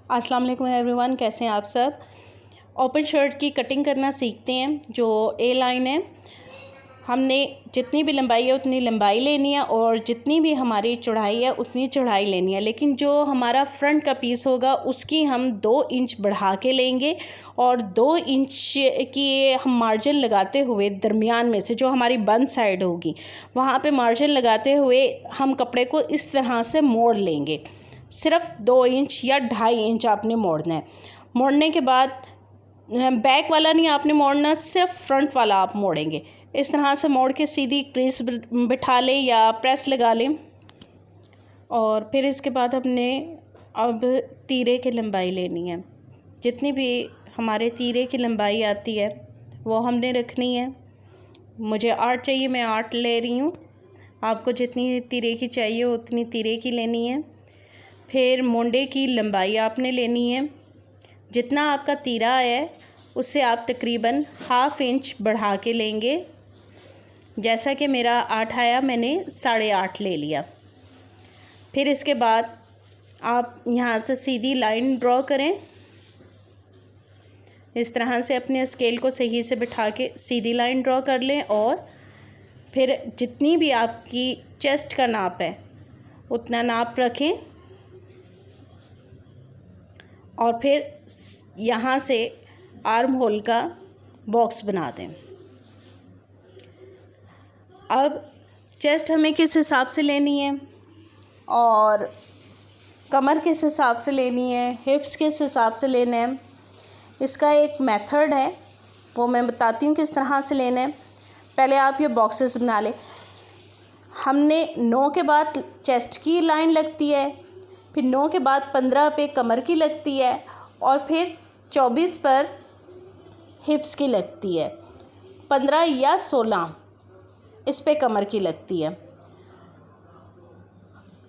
अस्सलाम वालेकुम एवरीवन, कैसे हैं आप सब। ओपन शर्ट की कटिंग करना सीखते हैं। जो ए लाइन है, हमने जितनी भी लंबाई है उतनी लंबाई लेनी है और जितनी भी हमारी चौड़ाई है उतनी चौड़ाई लेनी है। लेकिन जो हमारा फ्रंट का पीस होगा उसकी हम 2 इंच बढ़ा के लेंगे और 2 इंच की हम मार्जिन लगाते हुए दरमियान में से जो हमारी बंद साइड होगी वहाँ पे मार्जिन लगाते हुए हम कपड़े को इस तरह से मोड़ लेंगे। सिर्फ 2 इंच या 2.5 इंच आपने मोड़ना है। मोड़ने के बाद बैक वाला नहीं आपने मोड़ना, सिर्फ फ्रंट वाला आप मोड़ेंगे। इस तरह से मोड़ के सीधी क्रीज बिठा लें या प्रेस लगा लें। और फिर इसके बाद हमने अब तीरे की लंबाई लेनी है। जितनी भी हमारे तीरे की लंबाई आती है वो हमने रखनी है। मुझे 8 चाहिए, मैं 8 ले रही हूँ। आपको जितनी तीरे की चाहिए उतनी तीरे की लेनी है। फिर मोंडे की लंबाई आपने लेनी है। जितना आपका तीरा है उससे आप तकरीबन 1/2 इंच बढ़ा के लेंगे। जैसा कि मेरा 8 आया, मैंने 8.5 ले लिया। फिर इसके बाद आप यहाँ से सीधी लाइन ड्रॉ करें। इस तरह से अपने स्केल को सही से बिठा के सीधी लाइन ड्रॉ कर लें और फिर जितनी भी आपकी चेस्ट का नाप है उतना नाप रखें और फिर यहाँ से आर्म होल का बॉक्स बना दें। अब चेस्ट हमें किस हिसाब से लेनी है और कमर किस हिसाब से लेनी है, हिप्स किस हिसाब से लेना है, इसका एक मेथड है, वो मैं बताती हूँ किस तरह से लेना है। पहले आप ये बॉक्सेस बना लें। हमने 9 के बाद चेस्ट की लाइन लगती है, फिर 9 के बाद 15 पे कमर की लगती है और फिर 24 पर हिप्स की लगती है। 15 या 16 इस पे कमर की लगती है।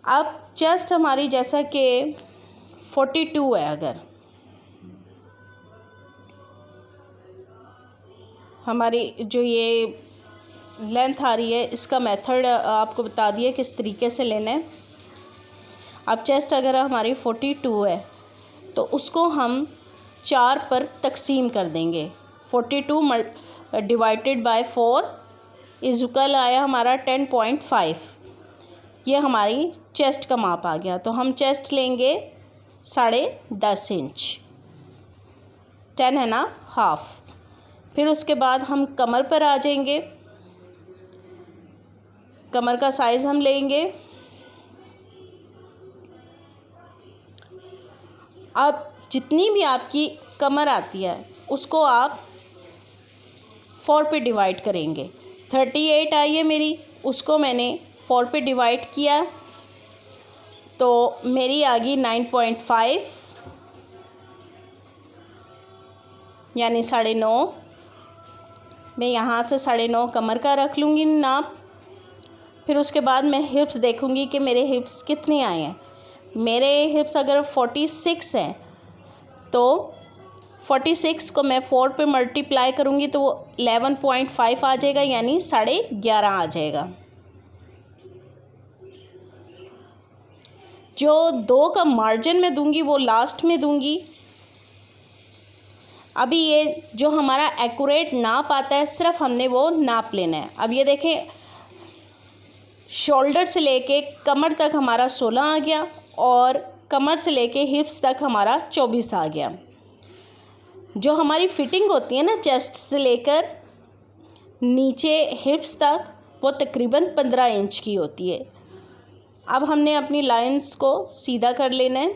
अब चेस्ट हमारी जैसा कि 42 है, अगर हमारी जो ये लेंथ आ रही है, इसका मेथड आपको बता दिया किस तरीके से लेना है। अब चेस्ट अगर हमारी 42 है तो उसको हम 4 पर तकसीम कर देंगे। 42 डिवाइडेड बाय 4 इक्वल आया हमारा 10.5। ये हमारी चेस्ट का माप आ गया। तो हम चेस्ट लेंगे 10.5 इंच, 10 है ना, हाफ। फिर उसके बाद हम कमर पर आ जाएंगे। कमर का साइज़ हम लेंगे। अब जितनी भी आपकी कमर आती है उसको आप 4 पे डिवाइड करेंगे। 38 आई है मेरी, उसको मैंने 4 पे डिवाइड किया तो मेरी आ गई 9.5 यानी 9.5। मैं यहाँ से 9.5 कमर का रख लूँगी नाप। फिर उसके बाद मैं हिप्स देखूँगी कि मेरे हिप्स कितने आए हैं। मेरे हिप्स अगर 46 हैं तो 46 को मैं 4 पे मल्टीप्लाई करूँगी तो वो 11.5 आ जाएगा, यानी 11.5 आ जाएगा। जो 2 का मार्जिन मैं दूंगी वो लास्ट में दूंगी। अभी ये जो हमारा एक्यूरेट नाप आता है सिर्फ हमने वो नाप लेना है। अब ये देखें, शोल्डर से लेके कमर तक हमारा 16 आ गया और कमर से लेके हिप्स तक हमारा 24 आ गया। जो हमारी फिटिंग होती है ना चेस्ट से लेकर नीचे हिप्स तक, वो तकरीबन 15 इंच की होती है। अब हमने अपनी लाइंस को सीधा कर लेना है।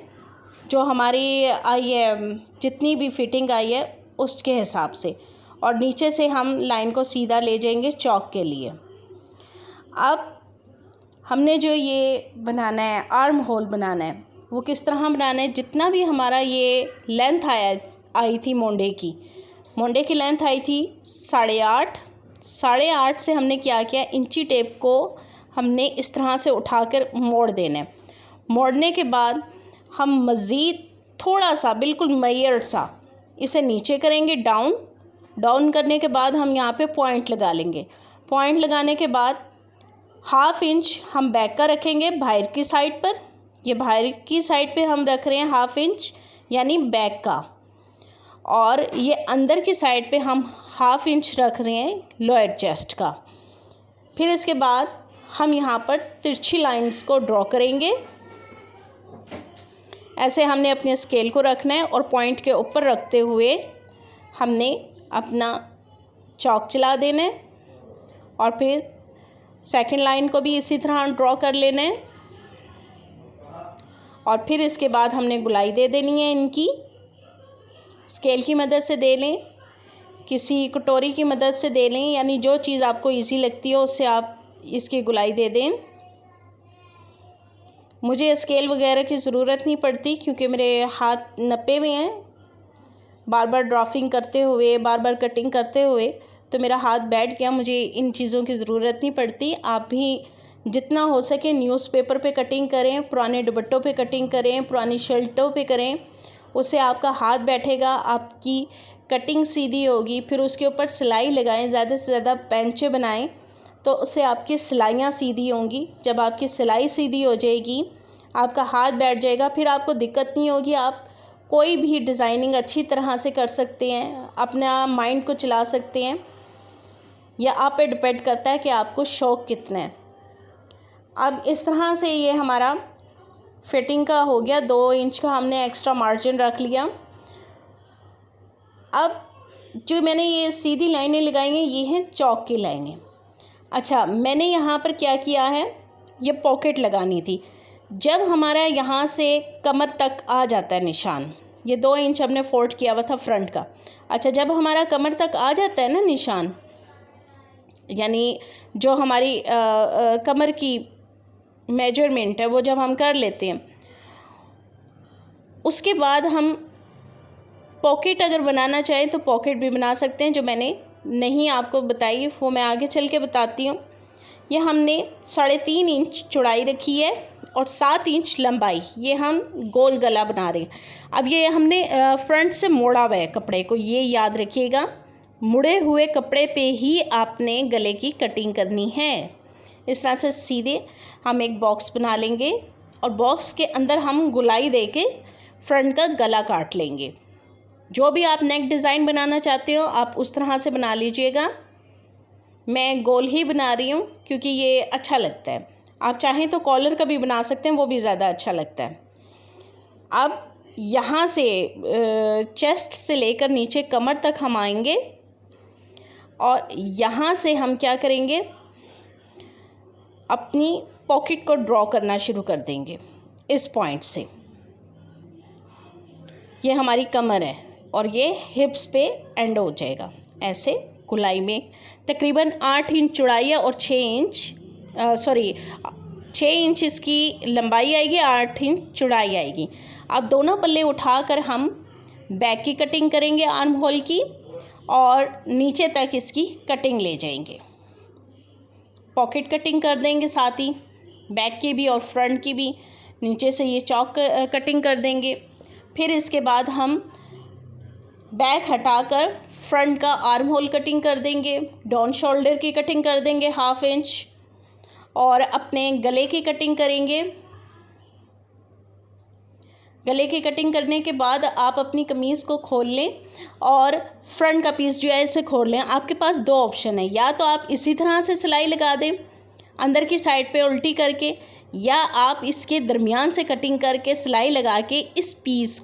जो हमारी आई है, जितनी भी फिटिंग आई है उसके हिसाब से, और नीचे से हम लाइन को सीधा ले जाएंगे चौक के लिए। अब हमने जो ये बनाना है, आर्म होल बनाना है, वो किस तरह बनाना है। जितना भी हमारा ये लेंथ आई थी मोंडे की लेंथ आई थी 8.5। 8.5 से हमने क्या किया, इंची टेप को हमने इस तरह से उठाकर मोड़ देना है। मोड़ने के बाद हम मज़ीद थोड़ा सा, बिल्कुल माइल्ड सा इसे नीचे करेंगे, डाउन करने के बाद हम यहाँ पे पॉइंट लगा लेंगे। पॉइंट लगाने के बाद 1/2 इंच हम बैक का रखेंगे बाहर की साइड पर। ये बाहर की साइड पे हम रख रहे हैं 1/2 इंच, यानी बैक का, और ये अंदर की साइड पे हम 1/2 इंच रख रहे हैं लोअर चेस्ट का। फिर इसके बाद हम यहाँ पर तिरछी लाइंस को ड्रॉ करेंगे। ऐसे हमने अपने स्केल को रखना है और पॉइंट के ऊपर रखते हुए हमने अपना चौक चला देना है और फिर सेकंड लाइन को भी इसी तरह ड्रॉ कर लेना है। और फिर इसके बाद हमने गुलाई दे देनी है इनकी। स्केल की मदद से दे लें, किसी कटोरी की मदद से दे लें, यानी जो चीज़ आपको इजी लगती हो उससे आप इसकी गुलाई दे दें। मुझे स्केल वगैरह की ज़रूरत नहीं पड़ती क्योंकि मेरे हाथ नपे हुए हैं, बार बार ड्राफ्टिंग करते हुए, बार बार कटिंग करते हुए तो मेरा हाथ बैठ गया। मुझे इन चीज़ों की ज़रूरत नहीं पड़ती। आप भी जितना हो सके न्यूज़पेपर पे कटिंग करें, पुराने दुपट्टों पे कटिंग करें, पुरानी शर्टों पे करें, उससे आपका हाथ बैठेगा, आपकी कटिंग सीधी होगी। फिर उसके ऊपर सिलाई लगाएं, ज़्यादा से ज़्यादा पैंचे बनाएं तो उससे आपकी सिलाइयाँ सीधी होंगी। जब आपकी सिलाई सीधी हो जाएगी, आपका हाथ बैठ जाएगा, फिर आपको दिक्कत नहीं होगी। आप कोई भी डिज़ाइनिंग अच्छी तरह से कर सकते हैं, अपना माइंड को चला सकते हैं। या आप पे डिपेंड करता है कि आपको शौक़ कितना है। अब इस तरह से ये हमारा फिटिंग का हो गया। 2 इंच का हमने एक्स्ट्रा मार्जिन रख लिया। अब जो मैंने ये सीधी लाइनें लगाई हैं ये हैं चौक की लाइनें। अच्छा, मैंने यहाँ पर क्या किया है, ये पॉकेट लगानी थी। जब हमारा यहाँ से कमर तक आ जाता है निशान, ये 2 इंच हमने फोल्ड किया हुआ था फ्रंट का। अच्छा, जब हमारा कमर तक आ जाता है ना निशान, यानी जो हमारी कमर की मेजरमेंट है वो जब हम कर लेते हैं, उसके बाद हम पॉकेट अगर बनाना चाहें तो पॉकेट भी बना सकते हैं। जो मैंने नहीं आपको बताई वो मैं आगे चल के बताती हूँ। ये हमने 3.5 इंच चौड़ाई रखी है और 7 इंच लंबाई, ये हम गोल गला बना रहे हैं। अब ये हमने फ्रंट से मोड़ा हुआ है कपड़े को, ये याद रखिएगा। मुड़े हुए कपड़े पे ही आपने गले की कटिंग करनी है। इस तरह से सीधे हम एक बॉक्स बना लेंगे और बॉक्स के अंदर हम गुलाई दे के फ्रंट का गला काट लेंगे। जो भी आप नेक डिज़ाइन बनाना चाहते हो आप उस तरह से बना लीजिएगा। मैं गोल ही बना रही हूँ क्योंकि ये अच्छा लगता है। आप चाहें तो कॉलर का भी बना सकते हैं, वो भी ज़्यादा अच्छा लगता है। अब यहाँ से चेस्ट से लेकर नीचे कमर तक हम आएंगे और यहाँ से हम क्या करेंगे, अपनी पॉकेट को ड्रॉ करना शुरू कर देंगे। इस पॉइंट से ये हमारी कमर है और ये हिप्स पे एंड हो जाएगा। ऐसे गुलाई में तकरीबन 8 इंच चौड़ाई है और 6 इंच इसकी लंबाई आएगी, 8 इंच चौड़ाई आएगी। अब दोनों पल्ले उठाकर हम बैक की कटिंग करेंगे आर्म होल की और नीचे तक इसकी कटिंग ले जाएंगे। पॉकेट कटिंग कर देंगे साथ ही, बैक की भी और फ्रंट की भी। नीचे से ये चौक कटिंग कर देंगे। फिर इसके बाद हम बैक हटाकर फ्रंट का आर्म होल कटिंग कर देंगे, डाउन शोल्डर की कटिंग कर देंगे 1/2 इंच और अपने गले की कटिंग करेंगे। गले की कटिंग करने के बाद आप अपनी कमीज़ को खोल लें और फ्रंट का पीस जो है इसे खोल लें। आपके पास 2 ऑप्शन है, या तो आप इसी तरह से सिलाई लगा दें अंदर की साइड पे उल्टी करके, या आप इसके दरमियान से कटिंग करके सिलाई लगा के इस पीस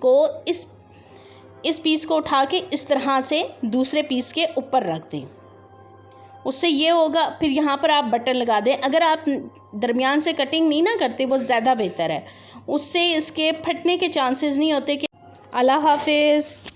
को उठा के इस तरह से दूसरे पीस के ऊपर रख दें। उससे ये होगा, फिर यहाँ पर आप बटन लगा दें। अगर आप दरमियान से कटिंग नहीं ना करते वो ज़्यादा बेहतर है, उससे इसके फटने के चांसेस नहीं होते। कि अल्लाह हाफिज़।